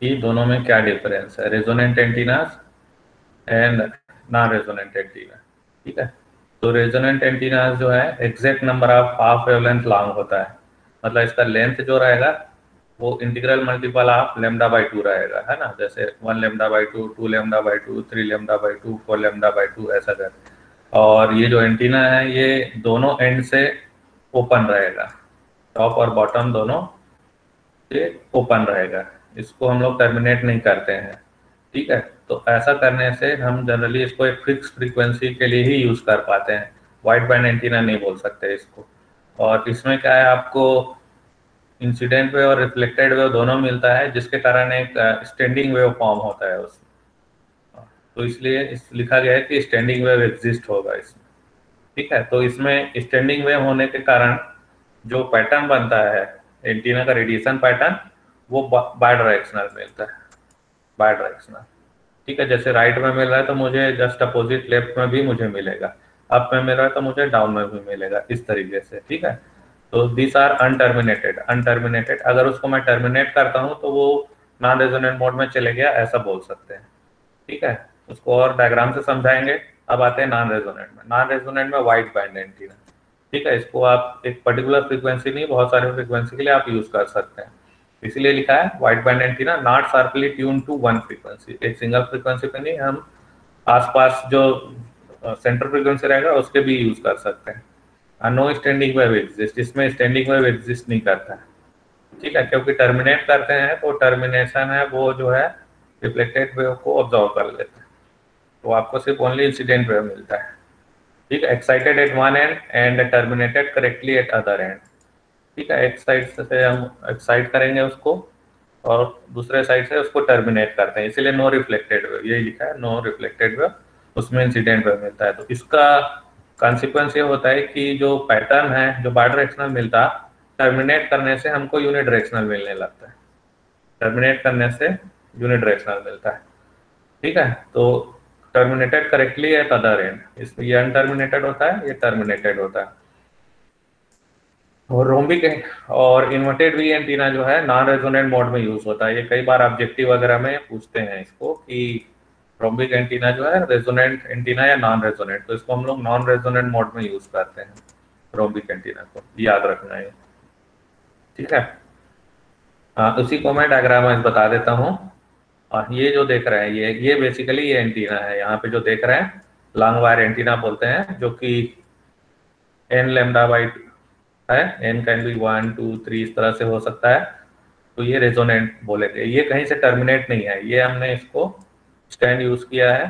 कि दोनों में क्या डिफरेंस है, resonant antennas and non resonant antenna. ठीक है, तो रेजोनेंट एंटीनास जो है exact number of half wavelength long होता है, मतलब इसका लेंथ जो रहेगा वो integral multiple of lambda by two रहेगा, है ना, जैसे 1 lambda by two, 2 lambda by two, 3 lambda by two, 4 lambda by two, ऐसा कर। और ये जो एंटीना है ये दोनों एंड से ओपन रहेगा, टॉप और बॉटम दोनों से ओपन रहेगा, इसको हम लोग टर्मिनेट नहीं करते हैं। ठीक है, तो ऐसा करने से हम जनरली इसको एक फिक्स फ्रीक्वेंसी के लिए ही यूज कर पाते हैं, वाइड बैंड एंटीना नहीं बोल सकते इसको। और इसमें क्या है, आपको इंसिडेंट वेव और रिफ्लेक्टेड वेव दोनों मिलता है, जिसके कारण एक स्टैंडिंग वेव फॉर्म होता है उसमें। तो इसलिए लिखा गया है कि स्टैंडिंग वेव एग्जिस्ट होगा इसमें। ठीक है, तो इसमें स्टैंडिंग वेव होने के कारण जो पैटर्न बनता है एंटीना का रेडिएशन पैटर्न, वो बाई डायरेक्शनल मिलता है, बाई डायरेक्शनल। ठीक है, जैसे राइट में मिल रहा है तो मुझे जस्ट अपोजिट लेफ्ट में भी मुझे मिलेगा, अप में मिल रहा है तो मुझे डाउन में भी मिलेगा, इस तरीके से। ठीक है, तो दिस आर अनटर्मिनेटेड। अनटर्मिनेटेड अगर उसको मैं टर्मिनेट करता हूँ तो वो नॉन रेजोनेंट मोड में चले गया, ऐसा बोल सकते हैं। ठीक है, उसको और डायग्राम से समझाएंगे। अब आते हैं नॉन रेजोनेंट में। नॉन रेजोनेंट में वाइड बैंड एंटीना। ठीक है, इसको आप एक पर्टिकुलर फ्रीक्वेंसी नहीं, बहुत सारे फ्रीक्वेंसी के लिए आप यूज कर सकते हैं, इसीलिए लिखा है wide band antenna not sharply tune to one frequency. एक सिंगल फ्रीक्वेंसी पे नहीं, हम आसपास जो सेंटर फ्रीक्वेंसी रहेगा उसके भी यूज कर सकते हैं। नो स्टैंडिंग वेव एग्जिस्ट, इसमें स्टैंडिंग वेव एग्जिस्ट नहीं करता है। ठीक है, क्योंकि टर्मिनेट करते हैं तो टर्मिनेशन है वो जो है रिफ्लेक्टेड वेव को ऑब्जॉर्व कर लेते हैं, तो आपको सिर्फ ओनली इंसिडेंट वेव मिलता है। ठीक है, excited eight one and and terminated correctly eight other and. ठीक है, एक साइड से हम एक्साइट करेंगे उसको और दूसरे साइड से उसको टर्मिनेट करते हैं, इसीलिए नो रिफ्लेक्टेड वेव, यही लिखा है नो रिफ्लेक्टेड वेव, उसमें इंसिडेंट वेव मिलता है। तो इसका कॉन्सिक्वेंस ये होता है कि जो पैटर्न है जो बाई डायरेक्शनल मिलता, टर्मिनेट करने से हमको यूनिडायरेक्शनल मिलने लगता है, टर्मिनेट करने से यूनिडायरेक्शनल मिलता है। ठीक है, तो terminated correctly eight other and, इसमें ये अनटर्मिनेटेड होता है, ये टर्मिनेटेड होता है। और रोम्बिक और इन्वर्टेड वी एंटीना जो है नॉन रेजोनेंट मोड में यूज होता है, ये कई बार ऑब्जेक्टिव वगैरह में पूछते हैं इसको कि रोम्बिक एंटीना जो है रेजोनेंट एंटीना या नॉन रेजोनेंट, तो इसको हम लोग नॉन रेजोनेंट मोड में यूज करते हैं रोम्बिक एंटीना को, याद रखना है। ठीक है, उसी को मैं डायग्राम में बता देता हूँ। और ये जो देख रहे हैं ये बेसिकली ये एंटीना है, यहाँ पे जो देख रहे हैं लॉन्ग वायर एंटीना बोलते हैं, जो कि एन लेमडा बाई है, एन कैन बी 1 2 3 इस तरह से हो सकता है। तो ये रेजोनेंट बोलेंगे, ये कहीं से टर्मिनेट नहीं है, ये हमने इसको स्टैंड यूज किया है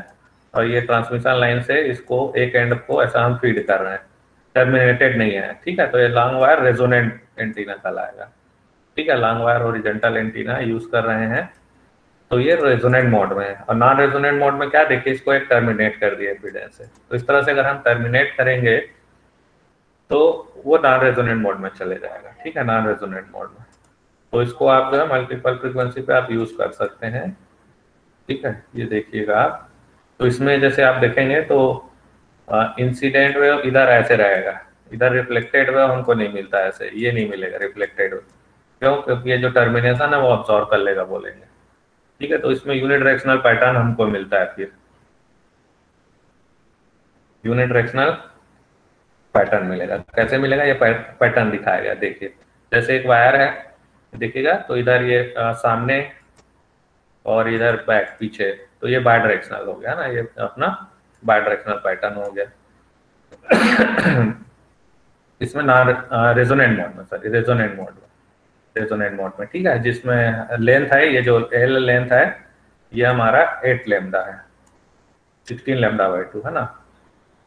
और ये ट्रांसमिशन लाइन से इसको एक एंड को ऐसा हम फीड कर रहे हैं, टर्मिनेटेड नहीं है। ठीक है, तो ये लॉन्ग वायर रेजोनेंट एंटीना कहलाएगा। ठीक है, long wire horizontal antenna use कर रहे हैं, तो ये रेजोनेंट मोड में है। और नॉन रेजोनेंट मोड में क्या, देखिए इसको एक टर्मिनेट कर दिया एपिडेंस से, तो इस तरह से अगर हम टर्मिनेट करेंगे तो वो नॉन रेजोनेंट मोड में चले जाएगा। ठीक है, नॉन रेजोनेंट मोड में, तो इसको आप जो है मल्टीपल फ्रीक्वेंसी पे आप यूज कर सकते हैं। ठीक है, ये देखिएगा आप, तो इसमें जैसे आप देखेंगे तो इंसिडेंट वेव इधर ऐसे रहेगा, इधर रिफ्लेक्टेड वेव हमको नहीं मिलता ऐसे, ये नहीं मिलेगा रिफ्लेक्टेड वेव, क्यों, क्योंकि ये जो टर्मिनेशन है वो अब्सॉर्ब कर लेगा बोलेंगे। ठीक है, तो इसमें यूनिडायरेक्शनल पैटर्न हमको मिलता है, फिर यूनिडायरेक्शनल पैटर्न मिलेगा। कैसे मिलेगा, ये पैटर्न दिखाया गया, देखिए जैसे एक वायर है, देखिएगा तो इधर ये सामने और इधर बैक पीछे, तो ये बाई डायरेक्शनल हो गया ना, ये अपना बाई डायरेक्शनल पैटर्न हो गया। इसमें ना रेजोनेंट मोड में, सॉरी रेजोनेंट मोड में, रेजोनेंट मोड में। ठीक है, जिसमें लेंथ है, ये जो एल लेंथ है ये हमारा 8 लेमडा है, 16 लेमडा बाई 2 है ना,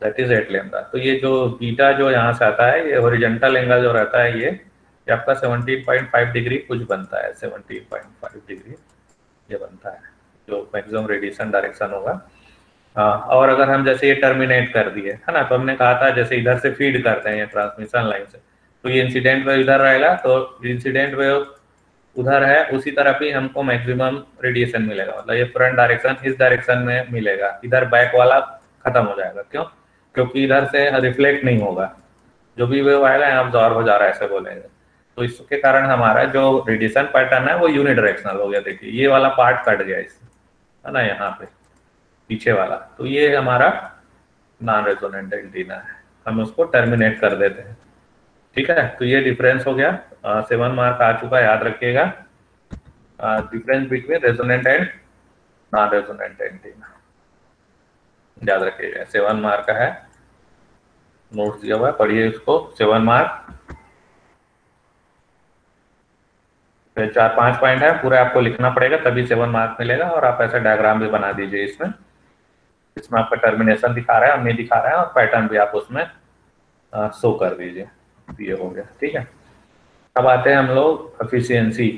दैट इज 8 लेमडा। तो ये जो बीटा जो यहाँ से आता है, ये हॉरिजॉन्टल एंगल जो रहता है ये आपका 17.5 डिग्री कुछ बनता है, 17.5 डिग्री ये बनता है, जो मैक्सिमम रेडिएशन डायरेक्शन होगा। और अगर हम जैसे ये टर्मिनेट कर दिए है ना, तो हमने कहा था जैसे इधर से फीड करते हैं ये ट्रांसमिशन लाइन से, तो ये इंसिडेंट वेव इधर रहेगा, तो इंसिडेंट वेव उधर है, उसी तरफ ही हमको मैक्सिमम रेडिएशन मिलेगा, मतलब ये फ्रंट डायरेक्शन इस डायरेक्शन में मिलेगा, इधर बैक वाला खत्म हो जाएगा। क्यों, क्योंकि इधर से रिफ्लेक्ट नहीं होगा, जो भी वेव आएगा यहाँ अब्सॉर्ब हो जा रहा है ऐसे बोलेंगे। तो इसके कारण हमारा जो रेडिएशन पैटर्न है वो यूनिडायरेक्शनल हो गया। देखिए ये वाला पार्ट कट गया इससे, है ना, यहाँ पे पीछे वाला। तो ये हमारा नॉन रेजोनेंट एंटीना है, हम उसको टर्मिनेट कर देते हैं। ठीक है, तो ये डिफरेंस हो गया। 7 मार्क आ चुका, याद रखिएगा, difference between resonant and non resonant antenna, याद रखिएगा। 7 मार्क का है, नोट्स दिया हुआ है, पढ़िए उसको। 7 मार्क, फिर 4-5 पॉइंट है, पूरा आपको लिखना पड़ेगा तभी 7 मार्क मिलेगा। और आप ऐसा डायग्राम भी बना दीजिए इसमें, इसमें आपका टर्मिनेशन दिखा रहा है और नहीं दिखा रहा है, और पैटर्न भी आप उसमें शो कर दीजिए। ये हो गया, ठीक है। अब आते हैं हम लोग एफिशिएंसी।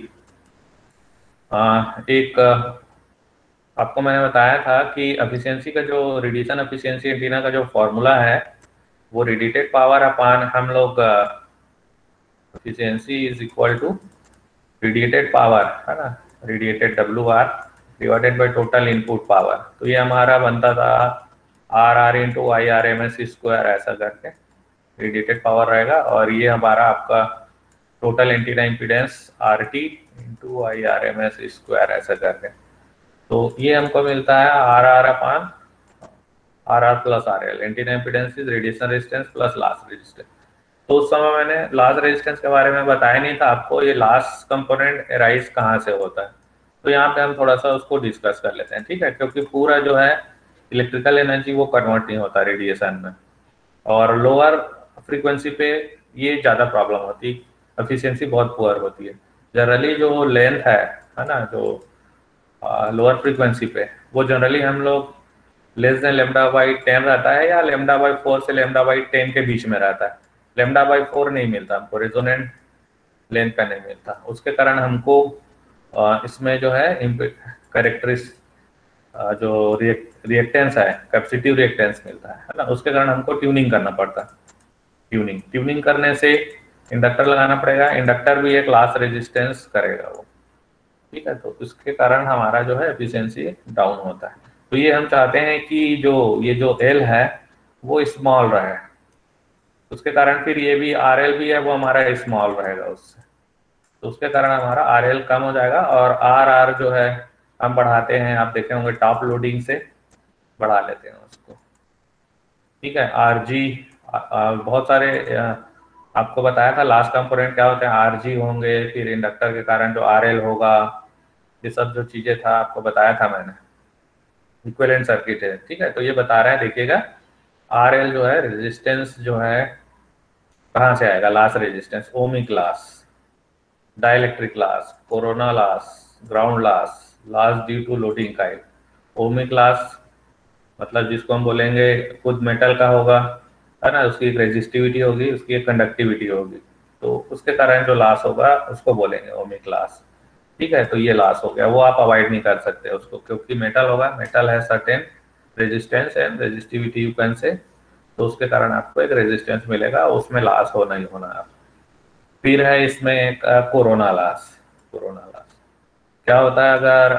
एक आपको मैंने बताया था कि एफिशिएंसी का जो रेडिएशन एफिशिएंसी एंटीना का जो फॉर्मूला है वो रेडिएटेड पावर अपान हम लोग efficiency is equal to radiated power, है ना, radiated W R divided by total input power. तो ये हमारा बनता था R R into I R M S square, ऐसा करके रेडिएटेड पावर रहेगा। और ये हमारा आपका total antenna impedance R T into I R M S square, ऐसा करके। तो ये हमको मिलता है R R upon R R plus R L, antenna impedance is radiation resistance plus loss resistance. तो उस समय मैंने लॉस रेजिस्टेंस के बारे में बताया नहीं था आपको, ये लॉस कंपोनेंट एराइज कहाँ से होता है। तो यहाँ पे हम थोड़ा सा उसको डिस्कस कर लेते हैं, ठीक है, क्योंकि पूरा जो है इलेक्ट्रिकल एनर्जी वो कन्वर्ट नहीं होता रेडिएशन में, और लोअर फ्रीक्वेंसी पे ये ज़्यादा प्रॉब्लम होती, एफिशिएंसी बहुत पुअर होती है। जनरली जो लेंथ है ना, जो लोअर फ्रीक्वेंसी पे, वो जनरली हम लोग लेस देन लेमडा बाई 10 रहता है, या लेमडा बाई 4 से लेमडा बाई 10 के बीच में रहता है। लेमडा बाई 4 नहीं मिलता हमको, रेजोनेंट लेंथ का नहीं मिलता। उसके कारण हमको इसमें जो है कैरेक्टरिस्ट जो रिएक्टेंस है, कैपेसिटिव रिएक्टेंस मिलता है ना, उसके कारण हमको ट्यूनिंग करना पड़ता है। ट्यूनिंग करने से इंडक्टर लगाना पड़ेगा, इंडक्टर भी एक लॉस रेजिस्टेंस करेगा वो, ठीक है। तो इसके कारण हमारा जो है एफिशिएंसी डाउन होता है। तो ये हम चाहते हैं कि ये जो एल है वो स्मॉल रहे, उसके कारण फिर ये भी आर एल भी है वो हमारा स्मॉल रहेगा उससे, तो उसके कारण हमारा आर एल कम हो जाएगा। और आर आर जो है हम बढ़ाते हैं, आप देखे होंगे टॉप लोडिंग से बढ़ा लेते हैं उसको, ठीक है। आर जी बहुत सारे आपको बताया था लास्ट कंपोनेंट क्या होते हैं, आर जी होंगे, फिर इंडक्टर के कारण जो आर एल होगा, ये सब जो चीजें था आपको बताया था मैंने, इक्विवेलेंट सर्किट है, ठीक है। तो ये बता रहा है, देखिएगा आर एल जो है रेजिस्टेंस जो है कहाँ से आएगा, loss resistance, ohmic loss, dielectric loss, corona loss, ground loss, loss due to loading coil. Ohmic loss मतलब जिसको हम बोलेंगे खुद मेटल का होगा, है ना, उसकी एक रेजिस्टिविटी होगी, उसकी एक कंडक्टिविटी होगी, तो उसके कारण जो लॉस होगा उसको बोलेंगे ओमिक लॉस, ठीक है। तो ये लॉस हो गया, वो आप अवॉइड नहीं कर सकते उसको, क्योंकि मेटल होगा, मेटल है certain resistance and resistivity you can say, तो उसके कारण आपको एक रेजिस्टेंस मिलेगा, उसमें लॉस होना ही होना है। फिर है इसमें एक कोरोना लॉस। कोरोना लॉस क्या होता है, अगर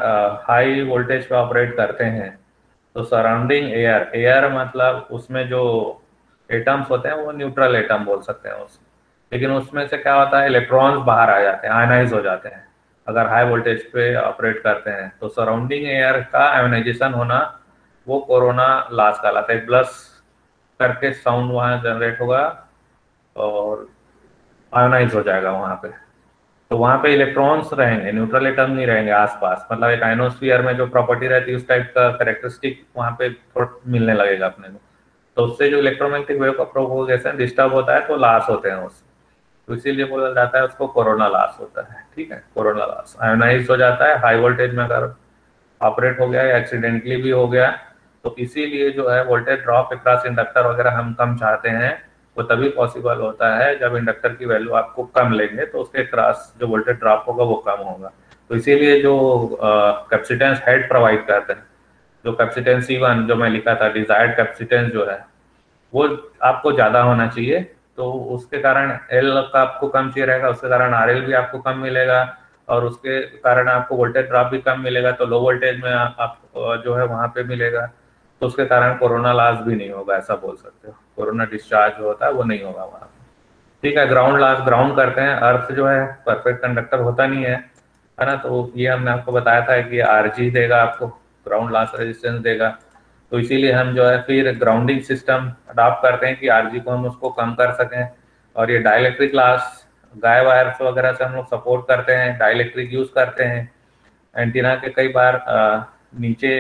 हाई वोल्टेज पे ऑपरेट करते हैं तो सराउंडिंग एयर, एयर मतलब उसमें जो एटम्स होते हैं वो न्यूट्रल एटम बोल सकते हैं उसको, लेकिन उसमें से क्या होता है, इलेक्ट्रॉन्स बाहर आ जाते हैं, आयनाइज हो जाते हैं अगर हाई वोल्टेज पे ऑपरेट करते हैं। तो सराउंडिंग एयर का आयोनाइजेशन होना वो कोरोना लॉस कहलाता है। प्लस करके साउंड वहाँ जनरेट होगा और आयोनाइज हो जाएगा वहाँ पे, तो वहाँ पे इलेक्ट्रॉन्स रहेंगे, न्यूट्रल एटम नहीं रहेंगे आसपास, मतलब एक आयनोस्फीयर में जो प्रॉपर्टी रहती है उस टाइप का कैरेक्टरिस्टिक वहाँ पे थोड़ा मिलने लगेगा अपने को। तो उससे जो इलेक्ट्रोमैग्नेटिक वेव का प्रोपोगेशन डिस्टर्ब होता है तो लॉस होते हैं उससे, तो इसीलिए बोला जाता है उसको कोरोना लॉस होता है, ठीक है। कोरोना लॉस आयोनाइज हो जाता है हाई वोल्टेज में, अगर ऑपरेट हो गया या एक्सीडेंटली भी हो गया, तो इसीलिए जो है वोल्टेज ड्रॉप अक्रॉस इंडक्टर वगैरह हम कम चाहते हैं, वो तभी पॉसिबल होता है जब इंडक्टर की वैल्यू आपको कम लेंगे तो उसके क्रॉस जो वोल्टेज ड्रॉप होगा वो कम होगा। तो इसीलिए जो कैपेसिटेंस हेड प्रोवाइड करते हैं, जो कैपेसिटेंस C1 जो मैं लिखा था, डिजायर्ड कैपेसिटेंस जो है वो आपको ज़्यादा होना चाहिए, तो उसके कारण एल का आपको कम चाहिए रहेगा, उसके कारण आर एल भी आपको कम मिलेगा, और उसके कारण आपको वोल्टेज ड्रॉप भी कम मिलेगा, तो लो वोल्टेज में आप जो है वहाँ पे मिलेगा, तो उसके कारण कोरोना लॉस भी नहीं होगा, ऐसा बोल सकते हो। कोरोना डिस्चार्ज जो होता है वो नहीं होगा वहाँ पे, ठीक है। ग्राउंड लॉस ग्राउंड करते हैं, अर्थ जो है परफेक्ट कंडक्टर होता नहीं है ना। तो ये हमने आपको बताया था कि आरजी देगा आपको, ग्राउंड लॉस रेजिस्टेंस देगा। तो इसीलिए हम जो है फिर ग्राउंडिंग सिस्टम अडॉप्ट करते हैं कि आरजी को हम उसको कम कर सकें। और ये डाइलेक्ट्रिक लॉस गाय वायर्स वगैरह से हम लोग सपोर्ट करते हैं, डाइलेक्ट्रिक यूज करते हैं। एंटीना के कई बार नीचे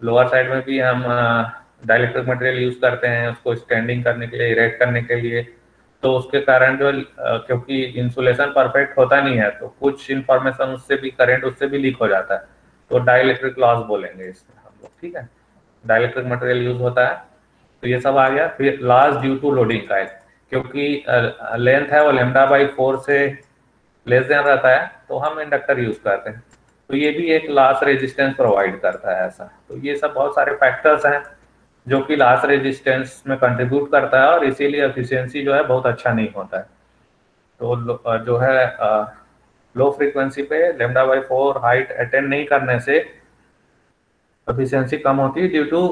लोअर साइड में भी हम डाइलेक्ट्रिक मटेरियल यूज करते हैं उसको स्टैंडिंग करने के लिए, इरेक्ट करने के लिए। तो उसके कारण जो क्योंकि इंसुलेशन परफेक्ट होता नहीं है तो कुछ इंफॉर्मेशन उससे भी, करंट उससे भी लीक हो जाता है। तो डाइलेक्ट्रिक लॉस बोलेंगे इसमें हम लोग, ठीक है। डाइलेक्ट्रिक मटेरियल यूज होता है। तो ये सब आ गया। फिर लॉस ड्यू टू लोडिंग का है, क्योंकि लेंथ है वो λ/4 से लेस देन रहता है तो हम इंडक्टर यूज करते हैं। तो ये भी एक लॉस रेजिस्टेंस प्रोवाइड करता है ऐसा। तो ये सब बहुत सारे फैक्टर्स हैं जो कि लॉस रेजिस्टेंस में कंट्रीब्यूट करता है, और इसीलिए एफिशिएंसी जो है बहुत अच्छा नहीं होता है। तो जो है लो फ्रीक्वेंसी पे λ/4 हाइट अटेंड नहीं करने से एफिशिएंसी कम होती है due to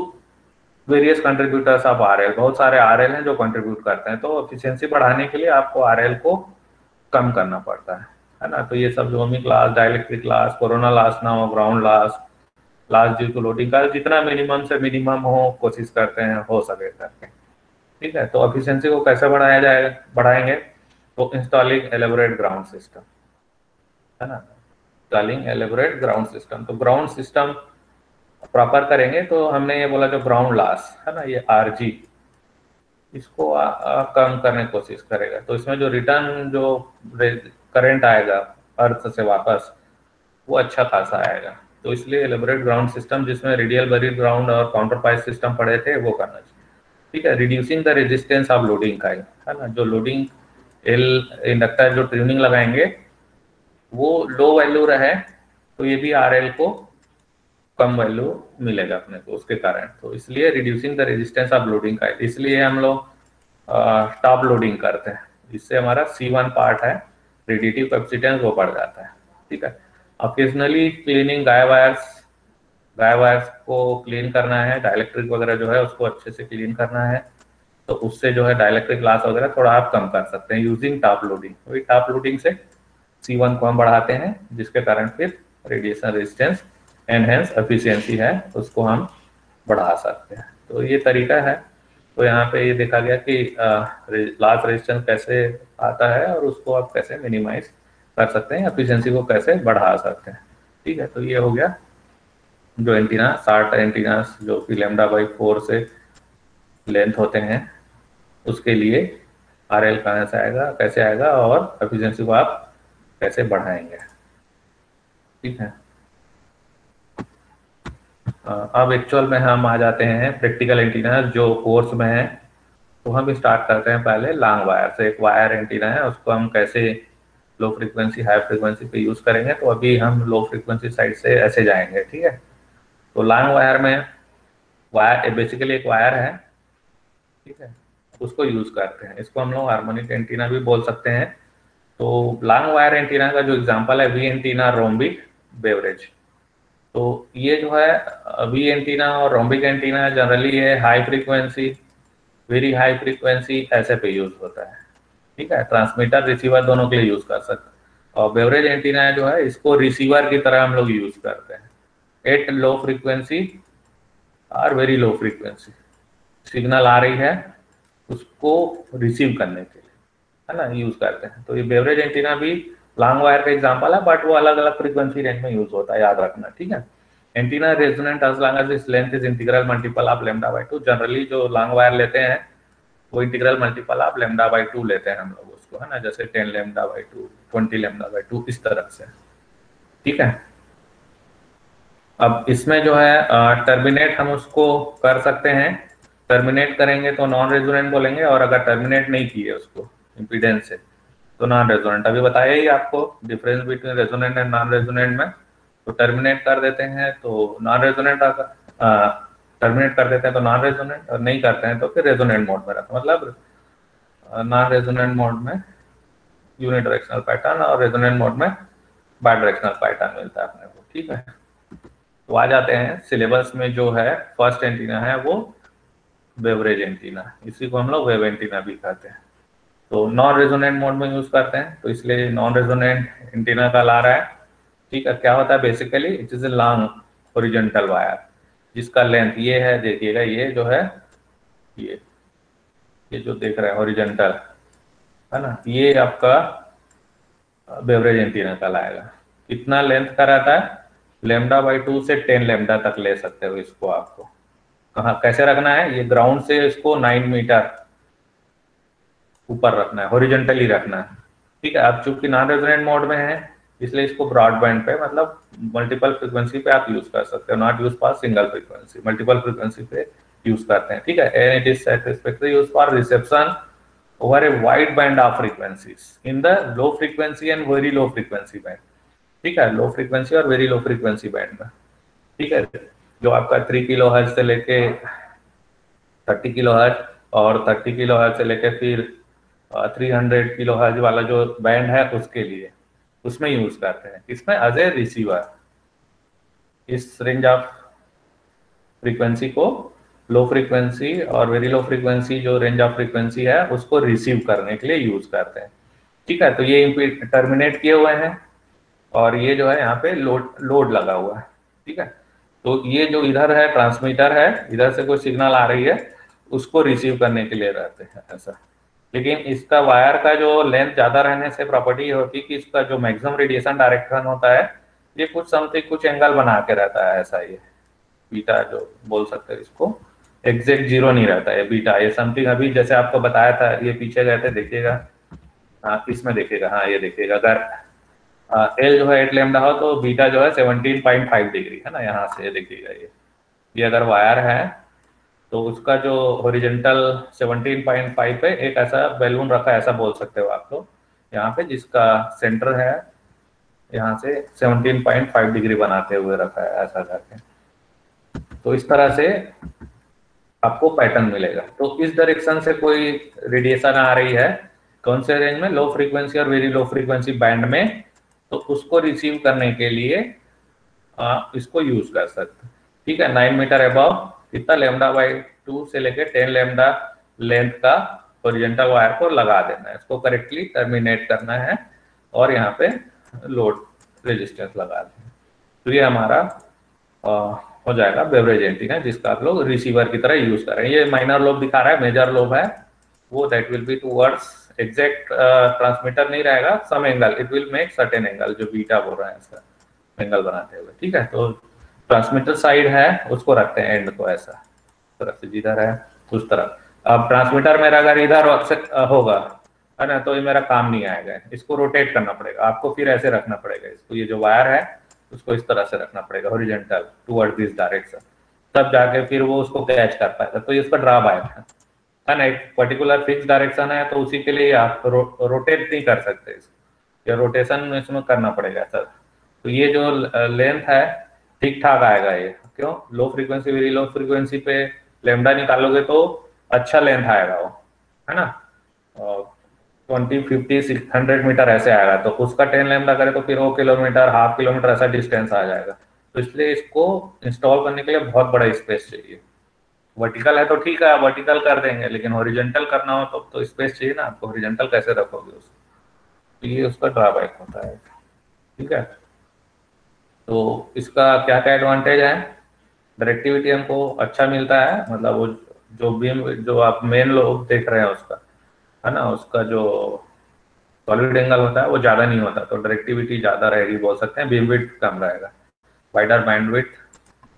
various contributors of RL. बहुत सारे आरएल हैं जो कंट्रीब्यूट करते हैं, तो एफिशिएंसी बढ़ाने के लिए आपको आरएल को कम करना पड़ता है ना। तो ये सब जो ohmic loss, dielectric loss, corona loss ना हो, ground loss, loss due to loading का जितना मिनिमम से मिनिमम हो कोशिश करते हैं हो सके करके, ठीक है। तो एफिशिएंसी को कैसे बढ़ाया जाएगा, बढ़ाएंगे? तो इंस्टॉलिंग एलेबोरेट ग्राउंड सिस्टम, है ना। इंस्टॉलिंग एलेबोरेट ग्राउंड सिस्टम, तो ग्राउंड सिस्टम प्रॉपर करेंगे तो हमने ये बोला जो ग्राउंड लॉस है ना, ये आरजी, इसको कम करने की कोशिश करेगा। तो इसमें जो रिटर्न जो करंट आएगा अर्थ से वापस, वो अच्छा खासा आएगा। तो इसलिए एलेबोरेट ग्राउंड सिस्टम, जिसमें रेडियल बरीड ग्राउंड और काउंटर पाइप सिस्टम पढ़े थे, वो करना चाहिए, ठीक है। Reducing the resistance of loading का है ना, जो लोडिंग एल इंडक्टर जो ट्यूनिंग लगाएंगे वो लो वैल्यू रहे तो ये भी आरएल को कम वैल्यू मिलेगा अपने को उसके कारण। तो इसलिए reducing the resistance of loading का, इसलिए हम लोग टॉप लोडिंग करते हैं। इससे हमारा C1 पार्ट है, रेडिएटिव कैपेसिटेंस, वो बढ़ जाता है, ठीक है। ऑकेजनली क्लीनिंग गाय वायर्स को क्लीन करना है, डाइलेक्ट्रिक वगैरह जो है उसको अच्छे से क्लीन करना है। तो उससे जो है डाइलेक्ट्रिक लॉस वगैरह थोड़ा आप कम कर सकते हैं यूजिंग टॉप लोडिंग। वही टॉप लोडिंग से C1 को हम बढ़ाते हैं, जिसके कारण फिर रेडिएशन रेजिस्टेंस एनहेंस एफिशिएंसी है उसको हम बढ़ा सकते हैं। तो ये तरीका है। तो यहाँ पे ये देखा गया कि लॉस रेजिस्टेंस कैसे आता है और उसको आप कैसे मिनिमाइज कर सकते हैं, एफिशिएंसी को कैसे बढ़ा सकते हैं, ठीक है। तो ये हो गया जो एंटीना, 60 एंटीना जो कि λ/4 से लेंथ होते हैं उसके लिए आरएल कहाँ से आएगा, कैसे आएगा, और एफिशिएंसी को आप कैसे बढ़ाएंगे, ठीक है। अब एक्चुअल में हम आ जाते हैं प्रैक्टिकल एंटीना जो कोर्स में है। तो हम स्टार्ट करते हैं पहले लॉन्ग वायर से। एक वायर एंटीना है, उसको हम कैसे लो फ्रीक्वेंसी हाई फ्रीक्वेंसी पे यूज करेंगे। तो अभी हम लो फ्रीक्वेंसी साइड से ऐसे जाएंगे, ठीक है। तो लॉन्ग वायर में वायर बेसिकली एक वायर है, ठीक है, उसको यूज करते हैं। इसको हम लोग हार्मोनिक एंटीना भी बोल सकते हैं। तो लॉन्ग वायर एंटीना का जो एग्जांपल है वी एंटीना, रोम्बिक, बेवरेज। तो ये जो है वी एंटीना और रोम्बिक एंटीना जनरली है high frequency, very high frequency ऐसे पे यूज होता है, ठीक है। ट्रांसमीटर रिसीवर दोनों के लिए यूज कर सकते हैं। और बेवरेज एंटीना जो है इसको रिसीवर की तरह हम लोग यूज करते हैं एट लो फ्रीक्वेंसी और वेरी लो फ्रीक्वेंसी। सिग्नल आ रही है उसको रिसीव करने के लिए, है ना, यूज करते हैं। तो ये बेवरेज एंटीना भी लॉन्ग वायर का एग्जांपल है, बट वो अलग अलग फ्रीक्वेंसी रेंज में यूज होता है, याद रखना, ठीक है। Antenna resonant as long as its length is integral multiple of λ/2। Generally जो लॉन्ग वायर लेते हैं वो इंटीग्रल मल्टीपल ऑफ λ/2 लेते हैं हम लोग उसको, है ना, जैसे 10 λ/2, 20 λ/2, इस तरह से, ठीक है। अब इसमें जो है टर्मिनेट हम उसको कर सकते हैं। टर्मिनेट करेंगे तो नॉन रेजोनेंट बोलेंगे, और अगर टर्मिनेट नहीं किए उसको इम्पीडेंस से तो नॉन रेजोनेंट। अभी बताया ही आपको difference between resonant and non resonant में। तो टर्मिनेट कर देते हैं तो नॉन रेजोनेंट, टर्मिनेट कर देते हैं तो नॉन रेजोनेंट, और नहीं करते हैं तो फिर रेजोनेंट मोड में रहता है। मतलब नॉन रेजोनेंट मोड में यूनिडायरेक्शनल पैटर्न और रेजोनेंट मोड में बायडायरेक्शनल पैटर्न मिलता है अपने को, ठीक है। तो आ जाते हैं सिलेबस में, जो है फर्स्ट एंटीना है वो बेवरेज एंटीना, इसी को हम लोग वेव एंटीना भी कहते हैं, तो नॉन रेजोनेंट मोड में यूज करते हैं, तो इसलिए नॉन रेजोनेंट एंटीना का ला रहा है। ठीक है, क्या होता है basically, it is a long horizontal wire जिसका लेंथ ये है, देखिएगा ये जो है, ये ये जो देख रहे हैं हॉरिजॉन्टल है ना, ये आपका बेवरेज एंटीना का लाएगा। कितना लेंथ का रहता है, λ/2 से 10 लैम्डा तक ले सकते हो इसको। आपको कहाँ कैसे रखना है, ये ग्राउंड से इसको 9 मीटर ऊपर रखना है, हॉरिजॉन्टली रखना है। ठीक है, अब चूंकि नॉन रेजोनेंट मोड में है इसलिए इसको ब्रॉडबैंड पे, मतलब मल्टीपल फ्रीक्वेंसी पे आप यूज कर सकते हो, not use for single frequency, multiple frequency पे यूज करते हैं। ठीक है, and it is satisfactory use for reception over a wide band of frequencies in the low frequency and very low frequency band. ठीक है, लो फ्रीक्वेंसी और very low frequency band में। ठीक है, जो आपका 3 किलो हर्ट्ज से लेके 30 किलो हर्ट्ज और 30 किलो हर्ट्ज से लेके फिर 300 किलो हर्ट्ज वाला जो बैंड है उसके लिए उसमें यूज करते हैं, इसमें एज ए रिसीवर। इस रेंज ऑफ फ्रीक्वेंसी को लो फ्रीक्वेंसी और वेरी लो फ्रीक्वेंसी जो रेंज ऑफ फ्रीक्वेंसी है उसको रिसीव करने के लिए यूज करते हैं। ठीक है, तो ये टर्मिनेट किए हुए हैं और ये जो है यहाँ पे लोड लगा हुआ है। ठीक है, तो ये जो इधर है ट्रांसमीटर है, इधर से कोई सिग्नल आ रही है उसको रिसीव करने के लिए रहते हैं ऐसा। लेकिन इसका वायर का जो लेंथ ज्यादा रहने से प्रॉपर्टी ये होती है कि इसका जो मैक्सिमम रेडिएशन डायरेक्शन होता है ये कुछ समथिंग कुछ एंगल बना के रहता है ऐसा। ये बीटा जो बोल सकते हैं इसको, एग्जैक्ट जीरो नहीं रहता है बीटा, ये समथिंग अभी जैसे आपको बताया था, ये पीछे गए थे देखिएगा, हाँ इसमें देखिएगा, हाँ ये देखिएगा, अगर एल जो है 8 लैम्डा हो तो बीटा जो है 17.5 डिग्री है ना, यहाँ से देखिएगा ये अगर वायर है तो उसका जो हॉरिजॉन्टल 17.5 पे एक ऐसा बैलून रखा है ऐसा बोल सकते हो आप लोग यहाँ पे, जिसका सेंटर है यहाँ से 17.5 डिग्री बनाते हुए रखा है ऐसा करके। तो इस तरह से आपको पैटर्न मिलेगा। तो इस डायरेक्शन से कोई रेडिएशन आ रही है कौन से रेंज में, लो फ्रीक्वेंसी और वेरी लो फ्रीक्वेंसी बैंड में, तो उसको रिसीव करने के लिए आप इसको यूज कर सकते हैं। ठीक है, 9 मीटर अबव इतना λ/2 से लेके 10 लैम्डा लेंथ का हॉरिजॉन्टल वायर को लगा देना है, इसको करेक्टली टर्मिनेट करना है और यहाँ पे लोड रेजिस्टेंस लगा देना है। तो ये हमारा हो जाएगा बेवरेज एंटीना जिसका आप लोग रिसीवर की तरह यूज कर रहे हैं। ये माइनर लोब दिखा रहा है, मेजर लोब है वो that will be towards exact transmitter नहीं रहेगा, some angle it will make certain angle, जो बीटा बोल रहे हैं इसका एंगल बनाते हुए। ठीक है, तो ट्रांसमीटर साइड है उसको रखते हैं एंड को ऐसा तरफ से, जिधर है उस तरफ। अब ट्रांसमीटर मेरा अगर इधर होगा है ना, तो ये मेरा काम नहीं आएगा, इसको रोटेट करना पड़ेगा आपको, फिर ऐसे रखना पड़ेगा इसको, ये जो वायर है उसको इस तरह से रखना पड़ेगा हॉरिजॉन्टल टुवर्ड दिस डायरेक्शन, तब जाके फिर वो उसको कैच कर पाएगा। तो ये उसका ड्रॉबैक है ना, एक पर्टिकुलर फिक्स डायरेक्शन है तो उसी के लिए आप रोटेट नहीं कर सकते इसको, या रोटेशन इसमें करना पड़ेगा सर। तो ये जो लेंथ है ठीक ठाक आएगा ये, क्यों, low frequency very low frequency पे लैम्डा निकालोगे तो अच्छा लेंथ आएगा वो, है ना, 20, 50, 600 मीटर ऐसे आएगा। तो उसका 10 लैम्डा करे तो फिर वो किलोमीटर, हाफ किलोमीटर ऐसा डिस्टेंस आ जाएगा। तो इसलिए इसको इंस्टॉल करने के लिए बहुत बड़ा स्पेस चाहिए। वर्टिकल है तो ठीक है वर्टिकल कर देंगे, लेकिन हॉरिजॉन्टल करना हो तो स्पेस चाहिए ना आपको, हॉरिजॉन्टल कैसे रखोगे उसको, तो ये उसका ड्रॉबैक होता है। ठीक है, तो इसका क्या क्या एडवांटेज है, डायरेक्टिविटी हमको अच्छा मिलता है, मतलब वो जो बीम जो आप मेन लोब देख रहे हैं उसका है ना, उसका जो सॉलिड एंगल होता है वो ज्यादा नहीं होता, तो डायरेक्टिविटी ज्यादा रहेगी बोल सकते हैं, बीम विड्थ कम रहेगा, वाइडर बैंडविड्थ,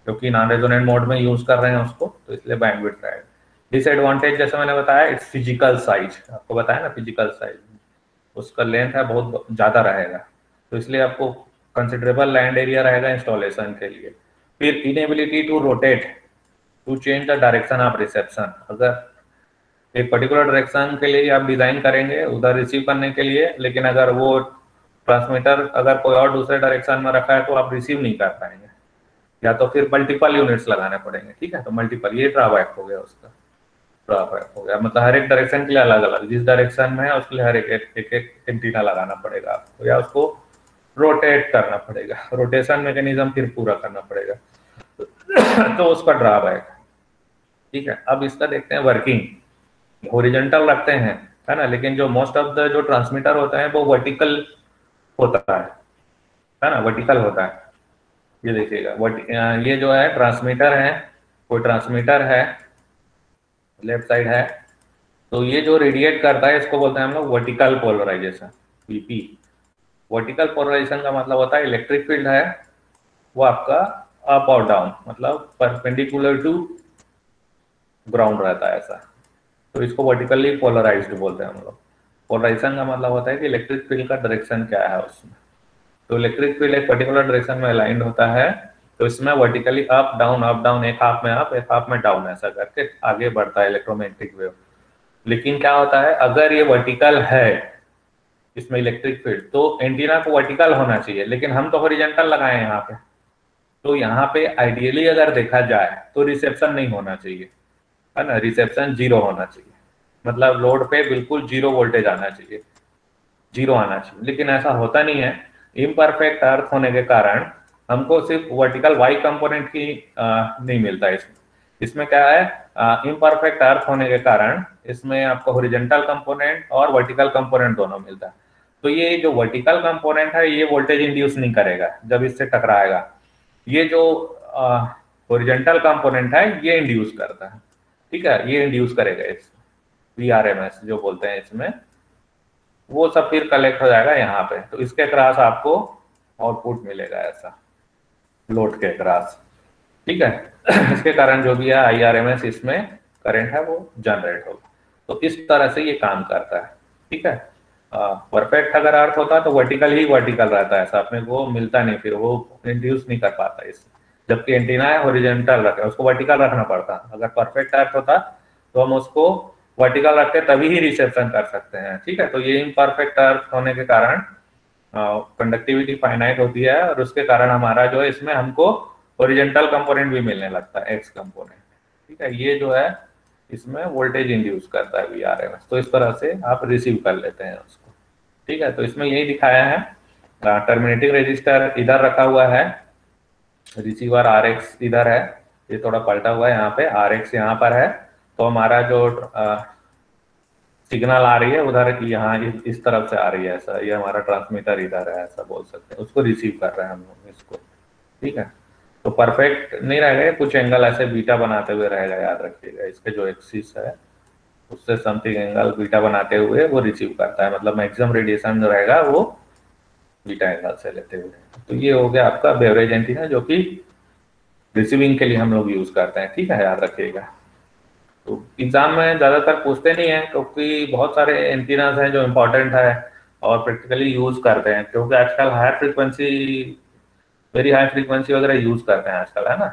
क्योंकि नॉन रेजोनेंट मोड में यूज कर रहे हैं उसको तो इसलिए बैंडविड्थ रहेगा। डिसएडवांटेज जैसे मैंने बताया, इट्स फिजिकल साइज, आपको बताया ना फिजिकल साइज, उसका लेंथ है बहुत ज्यादा रहेगा, तो इसलिए आपको कंसिडरेबल लैंड एरिया रहेगा इंस्टॉलेशन के लिए। फिर inability to rotate to change the direction of reception, अगर एक पर्टिकुलर डायरेक्शन के लिए आप डिजाइन करेंगे उधर रिसीव करने के लिए, लेकिन अगर वो ट्रांसमीटर अगर कोई और दूसरे डायरेक्शन में रखा है तो आप रिसीव नहीं कर पाएंगे, या तो फिर मल्टीपल यूनिट्स लगाने पड़ेंगे। ठीक है, तो मल्टीपल, ये ड्रॉबैक हो गया उसका, ड्रॉबैक हो गया, मतलब हर एक डायरेक्शन के लिए अलग अलग, जिस डायरेक्शन में है उसके लिए हर एक एंटीना लगाना पड़ेगा आपको, या उसको रोटेट करना पड़ेगा, रोटेशन मैकेनिज्म फिर पूरा करना पड़ेगा तो उसका ड्रॉबैक। ठीक है, अब इसका देखते हैं वर्किंग। हॉरिजॉन्टल रखते हैं है ना। लेकिन जो मोस्ट ऑफ द जो ट्रांसमीटर होते हैं वो वर्टिकल होता है ना, वर्टिकल होता है। ये देखिएगा, ये जो है ट्रांसमीटर है, कोई ट्रांसमीटर है लेफ्ट साइड है, तो ये जो रेडिएट करता है इसको बोलते हैं हम लोग vertical polarisation, VP. Vertical polarisation का मतलब होता है इलेक्ट्रिक फील्ड है वो आपका अप और डाउन, मतलब परपेंडिकुलर टू ग्राउंड रहता है ऐसा, तो इसको वर्टिकली पोलराइज्ड बोलते हैं हम लोग। पोलराइजेशन का मतलब होता है कि इलेक्ट्रिक फील्ड का डायरेक्शन क्या है उसमें। तो इलेक्ट्रिक फील्ड एक पर्टिकुलर डायरेक्शन में अलाइंड होता है, तो इसमें वर्टिकली अप डाउन, एक हाफ में अप एक हाफ में डाउन ऐसा करके आगे बढ़ता है इलेक्ट्रोमैग्नेटिक वेव। लेकिन क्या होता है, अगर ये वर्टिकल है इसमें इलेक्ट्रिक फील्ड, तो एंटीना को वर्टिकल होना चाहिए, लेकिन हम तो हॉरिजॉन्टल लगाए हैं यहाँ पे, तो यहाँ पे आइडियली अगर देखा जाए तो रिसेप्शन नहीं होना चाहिए, है ना, रिसेप्शन जीरो होना चाहिए, मतलब लोड पे बिल्कुल जीरो वोल्टेज आना चाहिए, जीरो आना चाहिए। लेकिन ऐसा होता नहीं है, इम्परफेक्ट अर्थ होने के कारण हमको सिर्फ वर्टिकल वाई कंपोनेंट की नहीं मिलता है इसमें। इसमें क्या है, इम्परफेक्ट अर्थ होने के कारण इसमें आपको हॉरिजॉन्टल कंपोनेंट और वर्टिकल कंपोनेंट दोनों मिलता है। तो ये जो वर्टिकल कंपोनेंट है ये वोल्टेज इंड्यूस नहीं करेगा जब इससे टकराएगा, ये जो हॉरिजॉन्टल कंपोनेंट है ये इंड्यूस करता है, ठीक है, ये इंड्यूस करेगा इस वीआरएमएस जो बोलते हैं इसमें, वो सब फिर कलेक्ट हो जाएगा यहाँ पे, तो इसके क्रॉस आपको आउटपुट मिलेगा ऐसा लोड के क्रॉस, ठीक है। इसके कारण जो भी है आईआरएमएस इसमें करंट है वो जनरेट होगा। तो इस तरह से ये काम करता है, ठीक है। परफेक्ट अगर अर्थ होता है तो वर्टिकल ही वर्टिकल रहता है, ऐसा अपने को मिलता नहीं, फिर वो इंड्यूस नहीं कर पाता इससे। जबकि एंटीना है हॉरिजॉन्टल रखे, उसको वर्टिकल रखना पड़ता। अगर परफेक्ट अर्थ होता तो हम उसको वर्टिकल रख के तभी ही रिसेप्शन कर सकते हैं, ठीक है। तो ये इम्परफेक्ट अर्थ होने के कारण कंडक्टिविटी फाइनाइट होती है, और उसके कारण हमारा जो है इसमें हमको हॉरिजॉन्टल कंपोनेंट भी मिलने लगता है, एक्स कंपोनेंट, ठीक है। ये जो है इसमें वोल्टेज इंड्यूस करता है वीआरएमएस, तो इस तरह से आप रिसीव कर लेते हैं उसको, ठीक है। तो इसमें यही दिखाया है, टर्मिनेटिंग रेजिस्टर इधर रखा हुआ है, रिसीवर आर एक्स इधर है, ये थोड़ा पलटा हुआ है यहाँ पे, आर एक्स यहाँ पर है, तो हमारा जो सिग्नल आ रही है उधर की यहाँ इस तरफ से आ रही है ऐसा, ये हमारा ट्रांसमीटर इधर है ऐसा बोल सकते हैं, उसको रिसीव कर रहे हैं हम लोग इसको, ठीक है। तो परफेक्ट नहीं रहेगा, कुछ एंगल ऐसे बीटा बनाते हुए रहेगा, याद रखिएगा, इसके जो एक्सिस है उससे समथिंग एंगल बीटा बनाते हुए वो रिसीव करता है, मतलब मैक्सिमम रेडिएशन जो रहेगा वो बीटा एंगल से लेते हुए। तो ये हो गया आपका बेवरेज एंटीना, जो कि रिसीविंग के लिए हम लोग यूज करते हैं, ठीक है, याद रखिएगा। तो एग्जाम में ज्यादातर पूछते नहीं है, क्योंकि बहुत सारे एंटीनास हैं जो इम्पोर्टेंट है और प्रैक्टिकली यूज करते हैं, क्योंकि आजकल higher frequency, very high frequency वगैरह यूज करते हैं आजकल, है ना।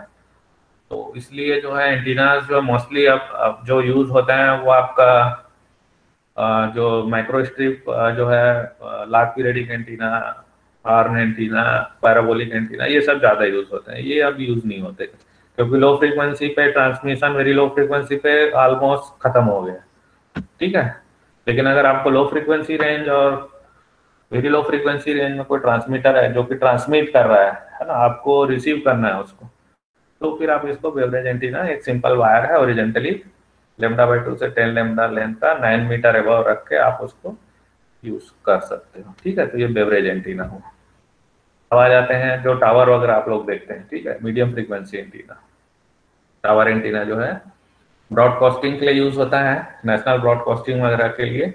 तो इसलिए जो है एंटीनास जो मोस्टली अब जो यूज होते हैं वो आपका जो माइक्रोस्ट्रिप जो है, large periodic antenna, horn antenna, parabolic antenna, ये सब ज्यादा यूज होते हैं, ये अब यूज नहीं होते, क्योंकि लो फ्रीक्वेंसी पे ट्रांसमिशन वेरी लो फ्रीक्वेंसी पे ऑलमोस्ट खत्म हो गया, ठीक है। लेकिन अगर आपको लो फ्रीक्वेंसी रेंज और वेरी लो फ्रीक्वेंसी रेंज में कोई ट्रांसमीटर है जो कि ट्रांसमिट कर रहा है ना, आपको रिसीव करना है उसको, तो फिर आप इसको बेवरेज एंटीना, एक सिंपल वायर है ओरिजेंटली λ/2 से 10 लैम्डा लेंथ का 9 मीटर अबव रख के आप उसको यूज कर सकते हो, ठीक है। तो ये बेवरेज एंटीना हो। अब आ जाते हैं जो टावर वगैरह आप लोग देखते हैं, ठीक है, medium frequency antenna. Tower antenna जो है ब्रॉडकास्टिंग के लिए यूज होता है, नेशनल ब्रॉडकास्टिंग वगैरह के लिए,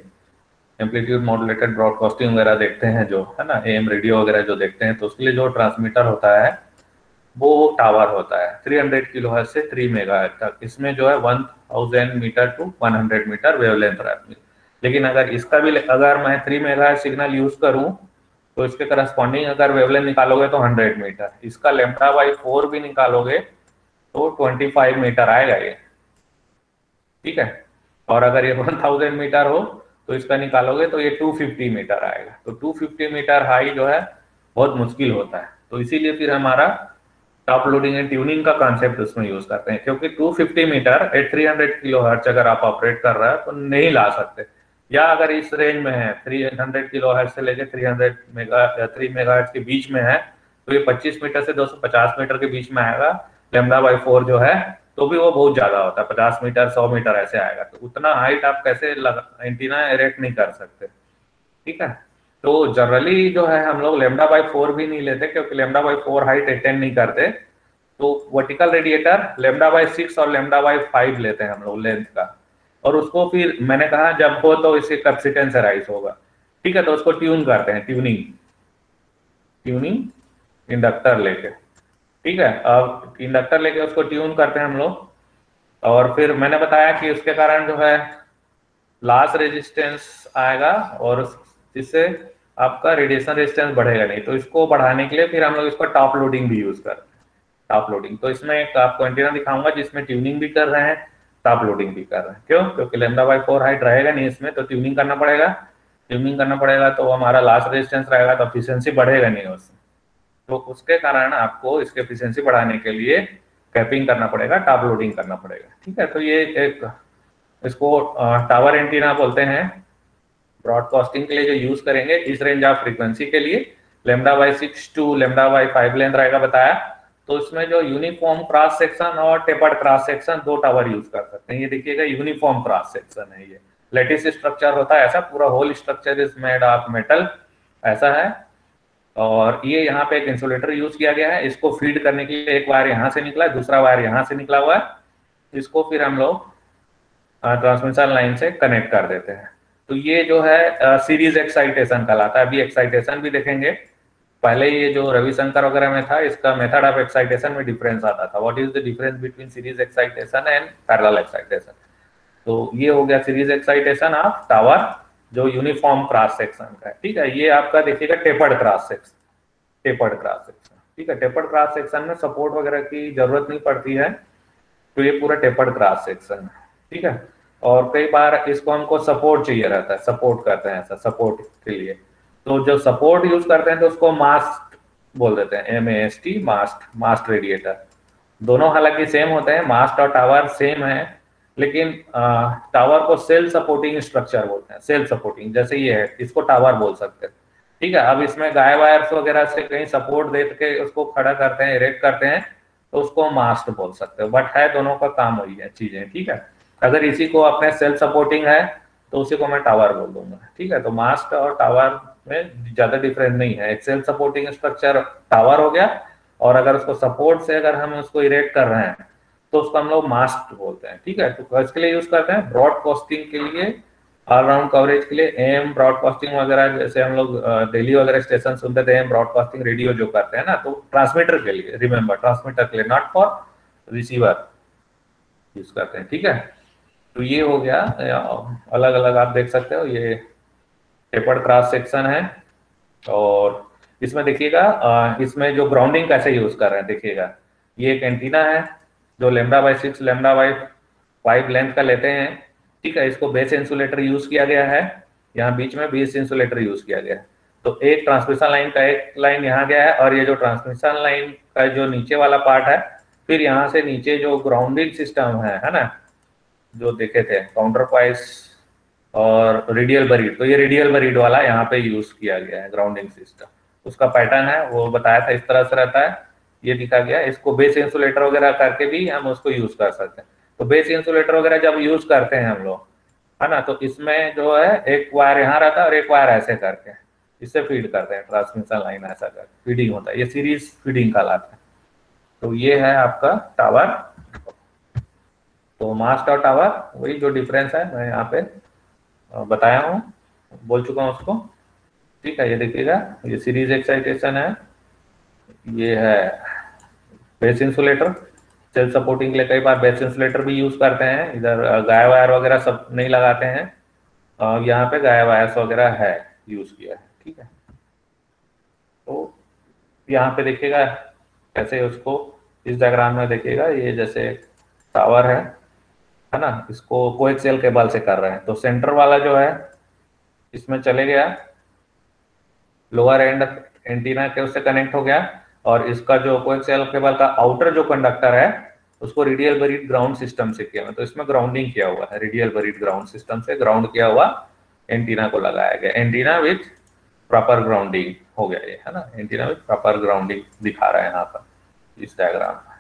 एम्पलीट्यूड मॉड्यूलेटेड ब्रॉडकास्टिंग वगैरह देखते हैं जो, है ना, एएम रेडियो वगैरह जो देखते हैं, तो उसके लिए जो ट्रांसमीटर होता है वो टावर होता है 300 किलोहर्ट्ज से 3 मेगाहर्ट्ज तक। इसमें जो है 1000 मीटर टू 100 मीटर वेवलेंथ रहती है। लेकिन अगर इसका भी, अगर मैं 3 मेगाहर्ट्ज सिग्नल यूज करूं तो इसके करस्पॉन्डिंग अगर वेवलेंथ निकालोगे तो 100 मीटर, इसका λ/4 भी निकालोगे तो 25 मीटर आएगा ये, ठीक है। और अगर ये 1000 मीटर हो तो इसका निकालोगे तो ये 250 मीटर आएगा। तो 250 मीटर हाई जो है बहुत मुश्किल होता है, तो इसीलिए फिर हमारा टॉप लोडिंग एंड ट्यूनिंग का कॉन्सेप्ट उसमें यूज करते हैं, क्योंकि 250 मीटर एट 300 किलोहर्ट्ज अगर आप ऑपरेट कर रहे हैं तो नहीं ला सकते, या अगर इस रेंज में है 300 किलोहर्ट्ज से लेके 3 मेगाहर्ट्ज के बीच में है, तो ये 25 मीटर से 250 मीटर के बीच में आएगा, λ/4 जो है तो भी वो बहुत ज्यादा होता है, 50 मीटर 100 मीटर ऐसे आएगा, तो उतना हाइट आप कैसे एंटीना इरेक्ट नहीं कर सकते, ठीक है। तो जनरली जो है हम लोग λ/4 भी नहीं लेते, क्योंकि λ/4 हाइट अटेन नहीं करते, तो वर्टिकल रेडिएटर λ/6 और λ/5 लेते हैं हम लोग लेंथ का, और उसको फिर मैंने कहा जब हो तो इससे कैपेसिटेंस राइज होगा, ठीक है। तो उसको ट्यून करते हैं, ट्यूनिंग ट्यूनिंग इंडक्टर लेके, ठीक है। अब इंडक्टर लेके उसको ट्यून करते हैं हम लोग, और फिर मैंने बताया कि उसके कारण जो है लॉस रेजिस्टेंस आएगा, और जिससे आपका रेडिएशन रेजिस्टेंस बढ़ेगा नहीं। तो इसको बढ़ाने के लिए फिर हम लोग इसको टॉप लोडिंग भी यूज करते हैं, टॉप लोडिंग। तो इसमें एक आपको एंटीना दिखाऊंगा जिसमें ट्यूनिंग भी कर रहे हैं, टॉप लोडिंग भी कर रहे हैं। क्यों? क्योंकि λ/4 हाइट रहेगा नहीं इसमें, तो ट्यूनिंग करना पड़ेगा। ट्यूनिंग करना पड़ेगा तो हमारा लॉस रेजिस्टेंस रहेगा, तो एफिशिएंसी बढ़ेगा नहीं उसमें। तो उसके कारण आपको इसके एफिशिएंसी बढ़ाने के लिए कैपिंग करना पड़ेगा, टॉप लोडिंग करना पड़ेगा, ठीक है। तो ये एक, इसको टावर एंटीना बोलते हैं। ब्रॉडकास्टिंग के लिए जो यूज करेंगे इस रेंज ऑफ फ्रीक्वेंसी के लिए, λ/6 टू λ/5 लेंथ रहेगा बताया। तो इसमें जो यूनिफॉर्म क्रॉस सेक्शन और टेपर्ड क्रॉस सेक्शन, दो टावर यूज कर सकते हैं। ये देखिएगा यूनिफॉर्म क्रॉस सेक्शन है, ये लेटिस स्ट्रक्चर होता है ऐसा, पूरा whole structure is made of metal ऐसा है। और ये यहाँ पे एक इंसुलेटर यूज किया गया है, इसको फीड करने के लिए एक वायर यहाँ से निकला है, दूसरा वायर यहाँ से निकला हुआ है। इसको फिर हम लोग ट्रांसमिशन लाइन से कनेक्ट कर देते हैं। तो ये जो है सीरीज एक्साइटेशन कहलाता है। अभी एक्साइटेशन भी देखेंगे। पहले ये जो रविशंकर वगैरह में था, इसका मेथड ऑफ एक्साइटेशन में डिफरेंस आता था। What is the difference between series excitation and parallel excitation? तो ये हो गया सीरीज एक्साइटेशन ऑफ टावर जो यूनिफॉर्म क्रॉस सेक्शन का है, ठीक है। ये आपका देखिएगा tapered cross section, tapered cross section, ठीक है। टेपर्ड क्रॉस सेक्शन में सपोर्ट वगैरह की जरूरत नहीं पड़ती है, तो ये पूरा टेपर्ड क्रॉस सेक्शन है, ठीक है। और कई बार इसको हमको सपोर्ट चाहिए रहता है, सपोर्ट करते हैं ऐसा, सपोर्ट के लिए तो जब सपोर्ट यूज करते हैं तो उसको मास्ट बोल देते हैं, MAST, मास्ट, मास्ट रेडिएटर। दोनों हालांकि सेम होते हैं, मास्ट और टावर सेम है, लेकिन टावर को सेल सपोर्टिंग स्ट्रक्चर बोलते हैं, सेल सपोर्टिंग। जैसे ये है, इसको टावर बोल सकते हैं, ठीक है। अब इसमें गाय वायर्स वगैरह से कहीं सपोर्ट दे के उसको खड़ा करते हैं, इरेक्ट करते हैं, तो उसको मास्ट बोल सकते हो। बट है दोनों का काम वही है चीजें, ठीक है। अगर इसी को अपने सेल्फ सपोर्टिंग है तो उसी को मैं टावर बोल दूंगा, ठीक है। तो मास्ट और टावर में ज्यादा डिफरेंस नहीं है। एक सेल्फ सपोर्टिंग स्ट्रक्चर टावर हो गया, और अगर उसको सपोर्ट से अगर हम उसको इरेक्ट कर रहे हैं तो उसको हम लोग मास्ट बोलते हैं, ठीक है। तो इसके लिए यूज करते हैं ब्रॉडकास्टिंग के लिए, ऑलराउंड कवरेज के लिए, एम ब्रॉडकास्टिंग वगैरह, जैसे हम लोग दिल्ली वगैरह स्टेशन सुनते थे, एम ब्रॉडकास्टिंग रेडियो जो करते हैं ना, तो ट्रांसमीटर के लिए, रिमेंबर ट्रांसमीटर के लिए, नॉट फॉर रिसीवर यूज करते हैं, ठीक है। तो ये हो गया, अलग अलग आप देख सकते हो, ये टेपर्ड क्रॉस सेक्शन है। और इसमें देखिएगा इसमें जो ग्राउंडिंग कैसे यूज कर रहे हैं देखिएगा, ये एक एंटीना है जो λ/6 λ/5 लेंथ का लेते हैं, ठीक है। इसको बेस इंसुलेटर यूज किया गया है, यहाँ बीच में बेस इंसुलेटर यूज किया गया है। तो एक ट्रांसमिशन लाइन का एक लाइन यहाँ गया है, और ये जो ट्रांसमिशन लाइन का जो नीचे वाला पार्ट है, फिर यहाँ से नीचे जो ग्राउंडिंग सिस्टम है ना, जो देखे थे काउंटर पॉइस और रेडियल बरीड, तो ये रेडियल बरीड वाला यहाँ पे यूज किया गया है ग्राउंडिंग सिस्टम। उसका पैटर्न है वो बताया था, इस तरह से रहता है, ये दिखा गया। इसको बेस इंसुलेटर वगैरह करके भी हम उसको यूज कर सकते हैं। तो बेस इंसुलेटर वगैरह जब यूज करते हैं हम लोग, है ना, तो इसमें जो है एक वायर यहाँ रहता है और एक वायर ऐसे करके इससे फीड करते हैं, ट्रांसमिशन लाइन ऐसा कर फीडिंग होता है, ये सीरीज फीडिंग कहलाता है। तो ये है आपका टावर। तो मास्ट और टावर वही जो डिफरेंस है मैं यहाँ पे बताया हूँ, बोल चुका हूँ उसको, ठीक है। ये देखिएगा, ये सीरीज एक्साइटेशन है, ये है बेस इंसुलेटर। सेल्फ सपोर्टिंग के लिए कई बार बेस इंसुलेटर भी यूज करते हैं, इधर गाय वायर वगैरह सब नहीं लगाते हैं, यहाँ पे गाय वायर्स वगैरह है, यूज किया है, ठीक है। तो यहाँ पे देखिएगा कैसे उसको, इस डायग्राम में देखिएगा, ये जैसे टावर है ना, इसको कोएक्सियल केबल से कर रहे हैं। तो सेंटर वाला जो है इसमें चले गया, लोअर एंड एंटीना के उससे कनेक्ट हो गया, और इसका जो कोएक्सियल केबल का आउटर जो कंडक्टर है उसको रेडियल बरीड ग्राउंड सिस्टम से किया। तो इसमें ग्राउंडिंग किया हुआ है, रेडियल बरीड ग्राउंड सिस्टम से ग्राउंड किया हुआ एंटीना को लगाया गया। एंटीना विथ प्रॉपर ग्राउंडिंग हो गया ये, है ना, एंटीना विथ प्रॉपर ग्राउंडिंग दिखा रहा है यहाँ पर इस डायग्राम में।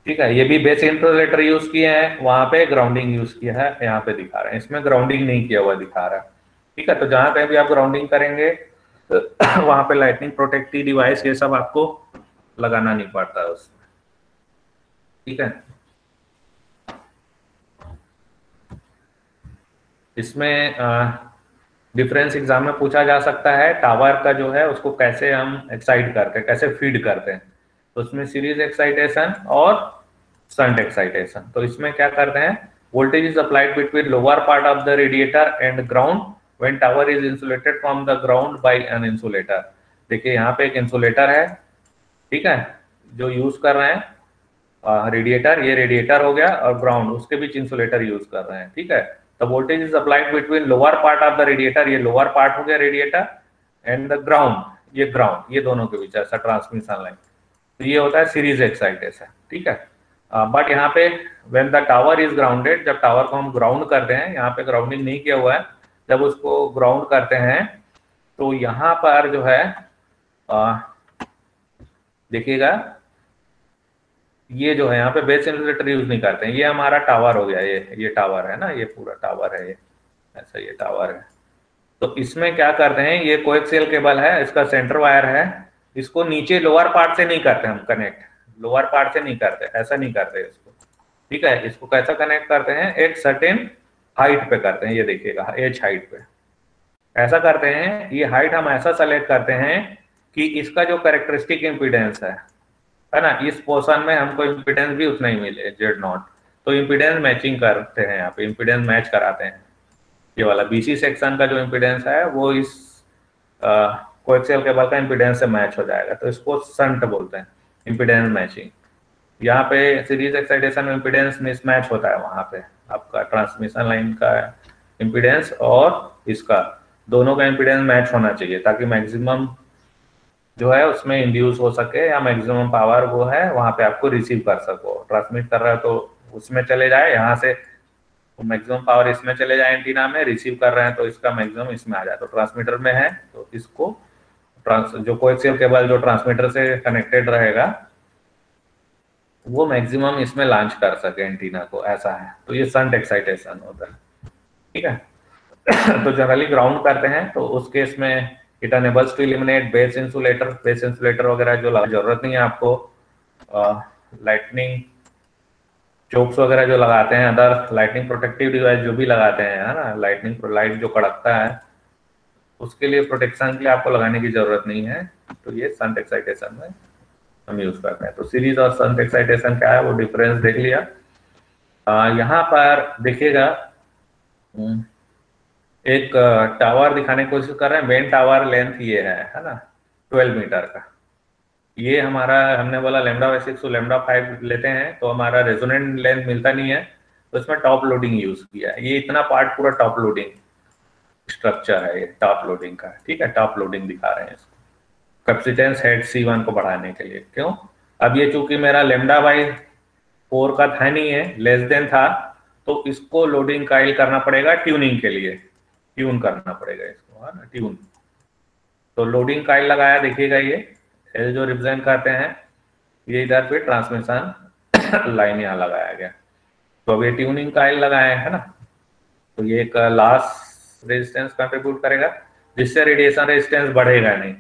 ठीक है, ये भी बेस इंसुलेटर यूज किए हैं, वहां पे ग्राउंडिंग यूज किया है, यहाँ पे दिखा रहे हैं, इसमें ग्राउंडिंग नहीं किया हुआ दिखा रहा है। ठीक है, तो जहां पे भी आप ग्राउंडिंग करेंगे तो वहां पे लाइटनिंग प्रोटेक्टिव डिवाइस ये सब आपको लगाना नहीं पड़ता है उसमें। ठीक है, इसमें डिफरेंस एग्जाम में पूछा जा सकता है, टावर का जो है उसको कैसे हम एक्साइट करते हैं, कैसे फीड करते हैं। तो उसमें सीरीज एक्साइटेशन और शंट एक्साइटेशन। तो इसमें क्या करते हैं, voltage is applied between lower part of the radiator and ground when tower is insulated from the ground by an insulator. देखिए यहाँ पे एक इंसुलेटर है, ठीक है, जो यूज कर रहे हैं रेडिएटर, ये रेडिएटर हो गया, और ग्राउंड उसके बीच इंसुलेटर यूज कर रहे हैं। ठीक है, the voltage is applied between lower part of the radiator, ये लोअर पार्ट हो गया रेडिएटर, एंड द ग्राउंड, ये ग्राउंड, ये दोनों के बीच ऐसा ट्रांसमिशन लाइन। तो ये होता है सीरीज एक्साइटेशन। ठीक है, बट यहाँ पे when the tower is grounded, जब टावर को हम ग्राउंड करते हैं, यहाँ पे ग्राउंडिंग नहीं किया हुआ है, जब उसको ग्राउंड करते हैं तो यहाँ पर जो है देखिएगा, ये जो है यहाँ पे बेस इंसुलेटर यूज नहीं करते हैं, ये हमारा टावर हो गया, ये टावर है ना, ये पूरा टावर है, ये ऐसा ये टावर है। तो इसमें क्या करते हैं, ये कोएक्सियल केबल है, इसका सेंटर वायर है, इसको नीचे लोअर पार्ट से नहीं करते हम कनेक्ट, लोअर पार्ट से नहीं करते, ऐसा नहीं करते इसको। ठीक है, इसको कैसा कनेक्ट करते हैं, एक सर्टेन हाइट पे करते हैं, ये देखिएगा एच हाइट पे ऐसा करते हैं। ये हाइट हम ऐसा सेलेक्ट करते हैं कि इसका जो कैरेक्टरिस्टिक इम्पीडेंस है ना, इस पोर्शन में हमको इम्पीडेंस भी उतना ही मिले, जेड नॉट। तो इम्पीडेंस मैचिंग करते हैं, यहाँ पे इम्पीडेंस मैच कराते हैं। ये वाला बीसी सेक्शन का जो इम्पीडेंस है वो इस कोएक्सियल केबल का इम्पीडेंस से मैच हो जाएगा, तो इसको शंट बोलते हैं, इम्पीडेंस मैचिंग। यहाँ पे सीरीज एक्साइटेशन में इम्पीडेंस मिसमैच होता है, वहां पे आपका ट्रांसमिशन लाइन का इम्पीडेंस और इसका दोनों का इम्पीडेंस मैच होना चाहिए, ताकि मैक्सिमम जो है उसमें इंड्यूस हो सके, या मैक्सिमम पावर वो है वहां पे आपको रिसीव कर सको। ट्रांसमिट कर रहा है तो उसमें चले जाए, यहाँ से मैक्सिमम पावर इसमें चले जाए एंटीना में, रिसीव कर रहे हैं तो इसका मैक्सिमम इसमें आ जाए। तो ट्रांसमीटर में है तो इसको जो कोएक्सियल केबल जो ट्रांसमीटर से कनेक्टेड रहेगा वो मैक्सिमम इसमें लॉन्च कर सके एंटीना को, ऐसा है। तो ये शंट एक्साइटेशन होता है। ठीक है, तो जनरली ग्राउंड करते हैं तो उस केस में it enables to eliminate base insulator वगैरह जो जरूरत नहीं है आपको, लाइटनिंग चोक्स वगैरह जो लगाते हैं, अदर लाइटनिंग प्रोटेक्टिव डिवाइस जो भी लगाते हैं, है ना, लाइट जो कड़कता है उसके लिए प्रोटेक्शन के लिए आपको लगाने की जरूरत नहीं है। तो ये शंट एक्साइटेशन में हम यूज करते हैं। तो सीरीज और शंट एक्साइटेशन क्या है वो डिफरेंस देख लिया। यहाँ पर देखिएगा एक टावर दिखाने की कोशिश कर रहे हैं, मेन टावर लेंथ ये है ना, 12 मीटर का। ये हमारा हमने बोला λ/6 to λ/5 लेते हैं तो हमारा रेजोनेंट लेंथ मिलता नहीं है, तो इसमें टॉप लोडिंग यूज किया है। ये इतना पार्ट पूरा टॉप लोडिंग स्ट्रक्चर है, ये टॉप लोडिंग का। ठीक है, टॉप लोडिंग दिखा रहे हैं इसको कैपेसिटेंस हेड C1 को बढ़ाने के लिए। क्यों, अब ये चूंकि मेरा λ/4 का था नहीं है, लेस देन था, तो इसको लोडिंग काइल करना पड़ेगा ट्यूनिंग के लिए, ट्यून करना पड़ेगा इसको, है ना, ट्यून। तो लोडिंग काइल लगाया, देखिएगा ये एल जो रिप्रेजेंट करते हैं, ये इधर पे ट्रांसमिशन लाइन यहाँ लगाया गया। तो अब ये ट्यूनिंग काइल लगाए है ना, तो ये एक लॉस रेजिस्टेंस कंट्रीब्यूट करेगा जिससे रेडिएशन रेजिस्टेंस बढ़ेगा नहीं।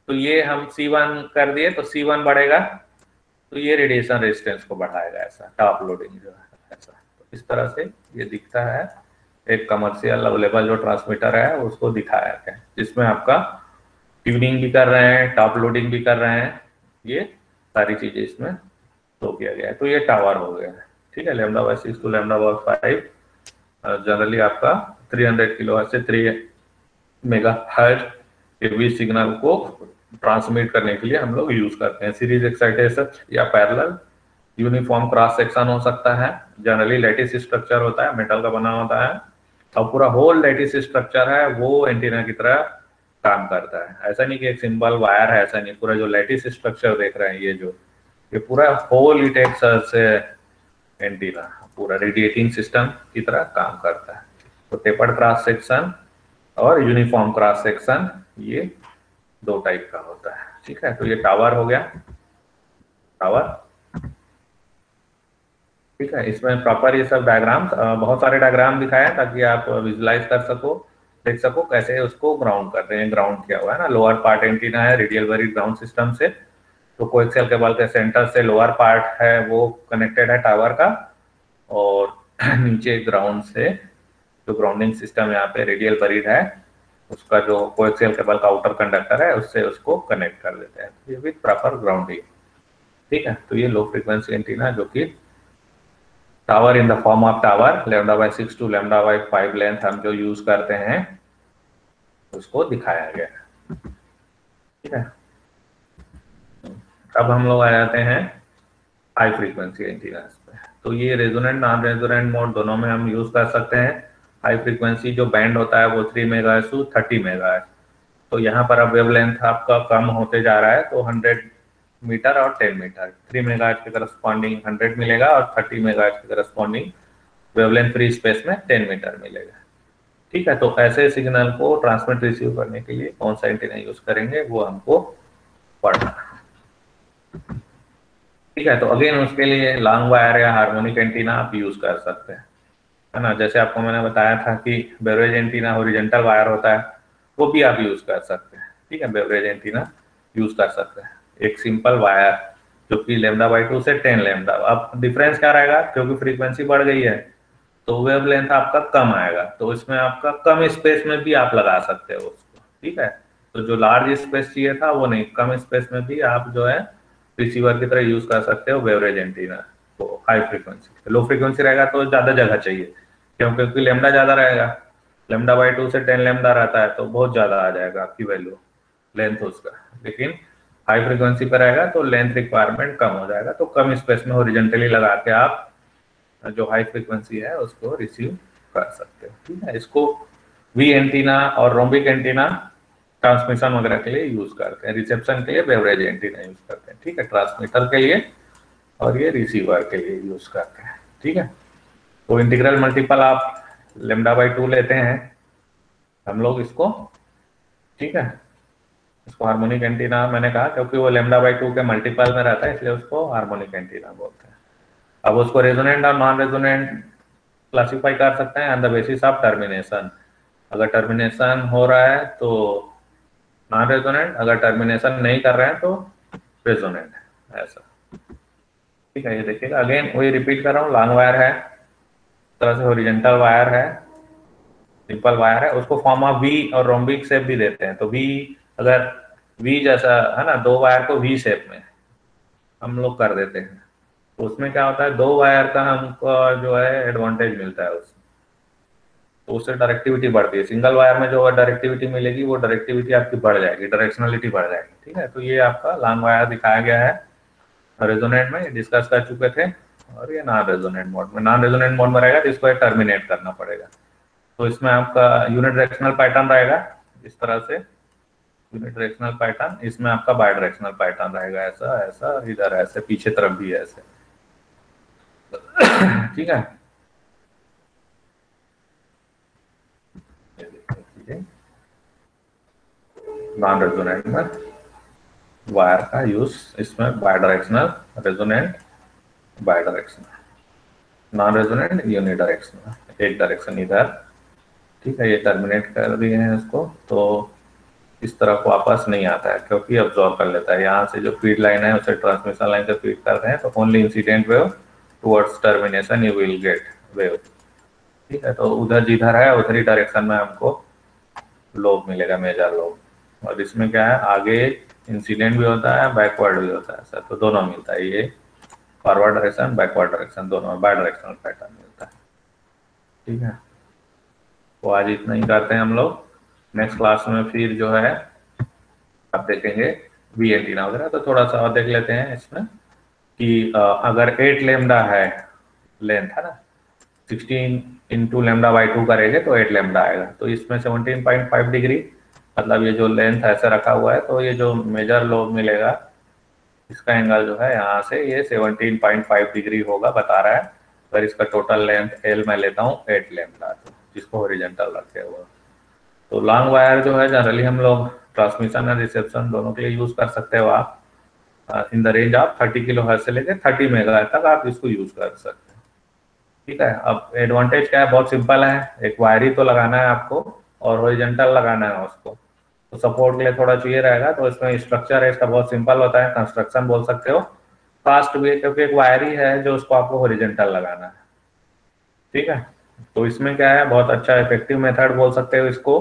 तो ये हम C1 कर दिए तो C1 बढ़ेगा, तो ये रेडिएशन रेजिस्टेंस को बढ़ाएगा, ऐसा टॉप लोडिंग जो है ऐसा। तो इस तरह से ये दिखता है, एक कमर्शियल अवेलेबल जो ट्रांसमीटर है उसको दिखाया है, जिसमें आपका ट्यूनिंग भी कर रहे हैं, टॉप लोडिंग भी कर रहे हैं, ये सारी चीजें इसमें शो किया गया है। तो ये टावर हो गया है। ठीक है, λ/6 to λ/5 जनरली आपका 300 किलोहर्ट्ज से 3 मेगाहर्ट्ज के बीच सिग्नल को ट्रांसमिट करने के लिए हम लोग यूज करते हैं। सीरीज एक्साइटेशन या पैरेलल यूनिफॉर्म क्रॉस सेक्शन हो सकता है, जनरली लैटिस स्ट्रक्चर होता है, मेटल का बना होता है, और पूरा होल लैटिस स्ट्रक्चर है वो एंटीना की तरह काम करता है। ऐसा नहीं कि एक सिंपल वायर है, ऐसा नहीं, पूरा जो लैटिस स्ट्रक्चर देख रहे हैं ये पूरा होल इट एक से एंटीना पूरा रेडिएटिंग सिस्टम की तरह काम करता है। तो टेपर्ड क्रॉस सेक्शन और यूनिफॉर्म क्रॉस सेक्शन ये दो टाइप का होता है। ठीक है, तो ये टावर हो गया, टावर। ठीक है, इसमें प्रॉपर ये सब डायग्राम्स, बहुत सारे डायग्राम दिखाए हैं ताकि आप विजुलाइज कर सको, देख सको कैसे उसको ग्राउंड कर रहे हैं। ग्राउंड किया हुआ है ना, लोअर पार्ट एंटीना है रेडियल वेरिड ग्राउंड सिस्टम से, तो कोएक्सियल केबल के सेंटर से लोअर पार्ट है वो कनेक्टेड है टावर का, और नीचे ग्राउंड से जो ग्राउंडिंग सिस्टम यहाँ पे रेडियल वेरिड है उसका जो कोएक्सियल केबल का आउटर कंडक्टर है उससे उसको कनेक्ट कर देते हैं, ये विद प्रॉपर ग्राउंडिंग। ठीक है, तो ये लो फ्रीक्वेंसी एंटीना जो कि tower in the form of tower λ/6 to λ/5 length हम जो यूज करते हैं उसको दिखाया गया है। ठीक है, अब हम लोग आ जाते हैं हाई फ्रीक्वेंसी एंटीना पे। तो ये रेजोनेंट नॉन रेजोनेंट मोड दोनों में हम यूज कर सकते हैं। हाई फ्रीक्वेंसी जो बैंड होता है वो 3 मेगाहर्ट्ज टू 30 मेगाहर्ट्ज। तो यहाँ पर अब वेवलेंथ आपका कम होते जा रहा है, तो 100 मीटर और 10 मीटर, 3 मेगाहर्ट्ज के करस्पॉन्डिंग 100 मिलेगा और 30 मेगाहर्ट्ज के करस्पॉन्डिंग वेवलेंथ फ्री स्पेस में 10 मीटर मिलेगा। ठीक है, तो ऐसे सिग्नल को ट्रांसमिट रिसीव करने के लिए कौन सा एंटीना यूज करेंगे वो हमको पढ़ना है। ठीक है, तो अगेन उसके लिए लॉन्ग वायर या हार्मोनिक एंटीना आप यूज कर सकते हैं, है ना। जैसे आपको मैंने बताया था कि बेवरेज एंटीना हॉरिजॉन्टल वायर होता है, वो भी आप यूज कर सकते हैं। ठीक है, बेवरेज एंटीना यूज कर सकते हैं, एक सिंपल वायर जो कि λ/2 से 10 लैम्डा। अब डिफरेंस क्या रहेगा, क्योंकि फ्रीक्वेंसी बढ़ गई है तो वेवलेंथ आपका कम आएगा, तो इसमें आपका कम स्पेस में भी आप लगा सकते हो उसको। ठीक है, तो जो लार्ज स्पेस चाहिए था वो नहीं, कम स्पेस में भी आप जो है रिसीवर की तरह यूज कर सकते हो बेवरेज एंटीना को। हाई फ्रीक्वेंसी, लो फ्रीक्वेंसी रहेगा तो ज्यादा जगह चाहिए, क्योंकि लैम्डा ज्यादा रहेगा, λ/2 से 10 लैम्डा रहता है तो बहुत ज्यादा आ जाएगा आपकी वैल्यू लेंथ उसका। लेकिन हाई फ्रीक्वेंसी पर रहेगा तो लेंथ रिक्वायरमेंट कम हो जाएगा, तो कम स्पेस में हॉरिजॉन्टली लगा के आप जो हाई फ्रीक्वेंसी है उसको रिसीव कर सकते हो। ठीक है, इसको वी एंटीना और रोम्बिक एंटीना ट्रांसमिशन वगैरह के लिए यूज करते हैं, रिसेप्शन के लिए बेवरेज एंटीना यूज करते हैं। ठीक है, ट्रांसमीटर के लिए और ये रिसीवर के लिए यूज करते हैं। ठीक है, तो इंटीग्रल मल्टीपल आप λ/2 लेते हैं हम लोग इसको। ठीक है, इसको हार्मोनिक एंटीना मैंने कहा क्योंकि वो λ/2 के मल्टीपल में रहता है, इसलिए उसको हार्मोनिक एंटीना बोलते हैं। अब उसको रेजोनेंट और नॉन रेजोनेंट क्लासिफाई कर सकते हैं on the basis of termination. अगर टर्मिनेशन हो रहा है तो नॉन रेजोनेंट, अगर टर्मिनेशन नहीं कर रहे हैं तो रेजोनेंट, ऐसा। ठीक है, ये देखिएगा अगेन वही रिपीट कर रहा हूँ, लॉन्ग वायर है, तरह से हॉरिजॉन्टल वायर है, सिंपल वायर है, उसको फॉर्म ऑफ वी और रोम्बिक शेप भी देते हैं। तो वी, अगर वी जैसा है ना, दो वायर को वी शेप में हम लोग कर देते हैं, तो उसमें क्या होता है, दो वायर का हमको जो है एडवांटेज मिलता है उसमें, तो उससे डायरेक्टिविटी बढ़ती है। सिंगल वायर में जो डायरेक्टिविटी मिलेगी वो डायरेक्टिविटी आपकी बढ़ जाएगी, डायरेक्शनलिटी बढ़ जाएगी। ठीक है, तो ये आपका लॉन्ग वायर दिखाया गया है रेजोनेंट में, डिस्कस कर चुके थे। और ये नॉन रेजोनेंट मोड में, नॉन रेजोनेंट मोड में रहेगा तो इसको टर्मिनेट करना पड़ेगा। तो इसमें आपका यूनिट डायरेक्शनल पैटर्न रहेगा इस तरह से, यूनिट डायरेक्शनल पैटर्न, इसमें आपका बाय डायरेक्शनल पैटर्न रहेगा, ऐसा ऐसा, इधर ऐसे, पीछे तरफ भी ऐसे। ठीक है, नॉन रेजोनेंट में वायर का यूज, इसमें bidirectional, resonant bidirectional, non resonant unidirectional, एक डायरेक्शन इधर। ठीक है, ये टर्मिनेट कर दिए हैं इसको, तो इस तरफ वापस नहीं आता है क्योंकि अब्जॉर्ब कर लेता है। यहाँ से जो फीड लाइन है उसे ट्रांसमिशन लाइन से फीड करते हैं, तो only incident wave towards termination you will get wave. ठीक है, तो उधर जिधर है उधर ही डायरेक्शन में हमको लोब मिलेगा, मेजर लोब। और इसमें क्या है, आगे इंसिडेंट भी होता है, बैकवर्ड भी होता है, सर, तो दोनों मिलता है, ये फॉरवर्ड डायरेक्शन बैकवर्ड डायरेक्शन दोनों बाय डायरेक्शनल पैटर्न मिलता है। ठीक है, तो आज इतना ही करते हैं हम लोग। नेक्स्ट क्लास में फिर जो है आप देखेंगे वी एंटीना वगैरह, तो थोड़ा सा और देख लेते हैं इसमें कि अगर 8 लैम्डा है लेंथ, है ना, 16 इंटू λ/2 करेंगे तो 8 लैम्डा आएगा। तो इसमें 17.5 डिग्री, मतलब ये जो लेंथ ऐसे रखा हुआ है, तो ये जो मेजर लोब मिलेगा इसका एंगल जो है यहाँ से ये 17.5 डिग्री होगा बता रहा है। अगर इसका टोटल लेंथ एल मैं लेता हूँ 8 लैम्डा, तो जिसको हॉरिजॉन्टल रखे हुआ। तो लॉन्ग वायर जो है जनरली हम लोग ट्रांसमिशन और रिसेप्शन दोनों के लिए यूज कर सकते हो आप। In the range of 30 kilo hertz से लेकर 30 मेगाहर्ट्ज तक आप इसको यूज कर सकते हैं। ठीक है। अब एडवांटेज क्या है, बहुत सिंपल है, एक वायर ही तो लगाना है आपको और हॉरिजॉन्टल लगाना है उसको, तो सपोर्ट के लिए थोड़ा चाहिए रहेगा। तो इसमें स्ट्रक्चर है इसका बहुत सिंपल होता है, कंस्ट्रक्शन बोल सकते हो, फास्ट भी है क्योंकि एक वायर ही है जो उसको आपको हॉरिजॉन्टल लगाना है। ठीक है। तो इसमें क्या है, बहुत अच्छा इफेक्टिव मेथड बोल सकते हो इसको,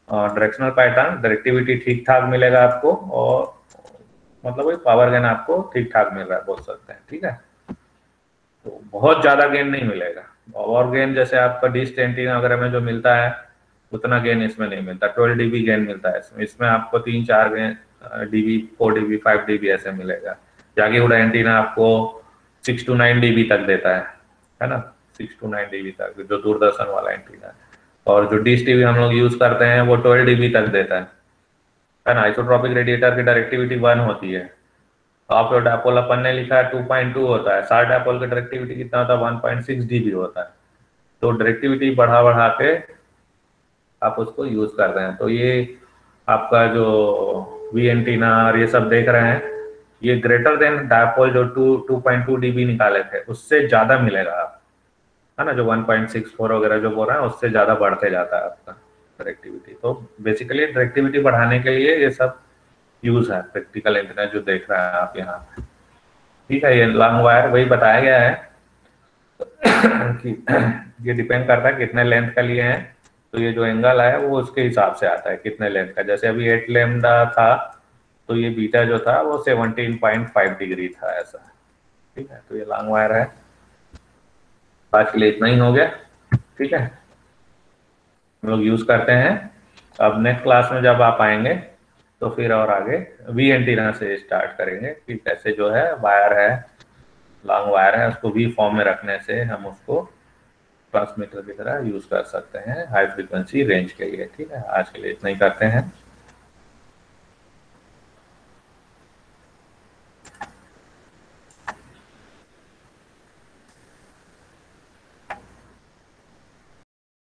डायरेक्शनल पैटर्न, डायरेक्टिविटी ठीक ठाक मिलेगा आपको, और मतलब वही पावर गेन आपको ठीक ठाक मिल रहा है बोल सकते हैं। ठीक है। तो बहुत ज्यादा गेन नहीं मिलेगा, और गेन जैसे आपका डिश एंटीना वगैरह में जो मिलता है उतना गेन इसमें नहीं मिलता। 12 dB गेन मिलता है इसमें, इसमें आपको 3-4 गेन डीबी, 4 dB, 5 dB ऐसे मिलेगा। जागी उड़ा एंटीना आपको 6 to 9 dB तक देता है ना, 6 to 9 dB तक जो दूरदर्शन वाला एंटीना है। और जो डिश टीवी हम लोग यूज करते हैं वो 12 dB तक देता है ना। आइसोट्रॉपिक रेडिएटर की डायरेक्टिविटी 1 होती है, आप जो डायपोल अपन ने लिखा है 2.2 होता है, 60 डायपोल की डायरेक्टिविटी कितना होता है, 1.6 dB होता है। तो डायरेक्टिविटी बढ़ा बढ़ा के आप उसको यूज कर रहे हैं। तो ये आपका जो वी एंटीना और ये सब देख रहे हैं, ये ग्रेटर देन डायपोल जो 2.2 dB निकाले थे उससे ज्यादा मिलेगा आप, है ना। जो 1.64 वगैरह जो बोल रहे हैं उससे ज्यादा बढ़ते जाता है आपका डायरेक्टिविटी। तो बेसिकली डायरेक्टिविटी बढ़ाने के लिए ये सब यूज है प्रैक्टिकल एंटीना जो देख रहे हैं आप यहाँ पे। ठीक है। ये लॉन्ग वायर वही बताया गया है कि ये डिपेंड करता है कितने लेंथ का लिए हैं, तो ये जो एंगल है वो उसके हिसाब से आता है कितने लेंथ का। जैसे अभी 8 लैम्डा था तो ये बीटा जो था वो 17.5 डिग्री था ऐसा। ठीक है। तो ये लॉन्ग वायर है। आज के लिए इतना ही हो गया। ठीक है, हम लोग यूज करते हैं। अब नेक्स्ट क्लास में जब आप आएंगे तो फिर और आगे वी एंटीना से स्टार्ट करेंगे कि कैसे जो है वायर है, लॉन्ग वायर है, उसको वी फॉर्म में रखने से हम उसको ट्रांसमीटर की तरह यूज कर सकते हैं हाई फ्रीक्वेंसी रेंज के लिए। ठीक है, आज के लिए इतना ही करते हैं।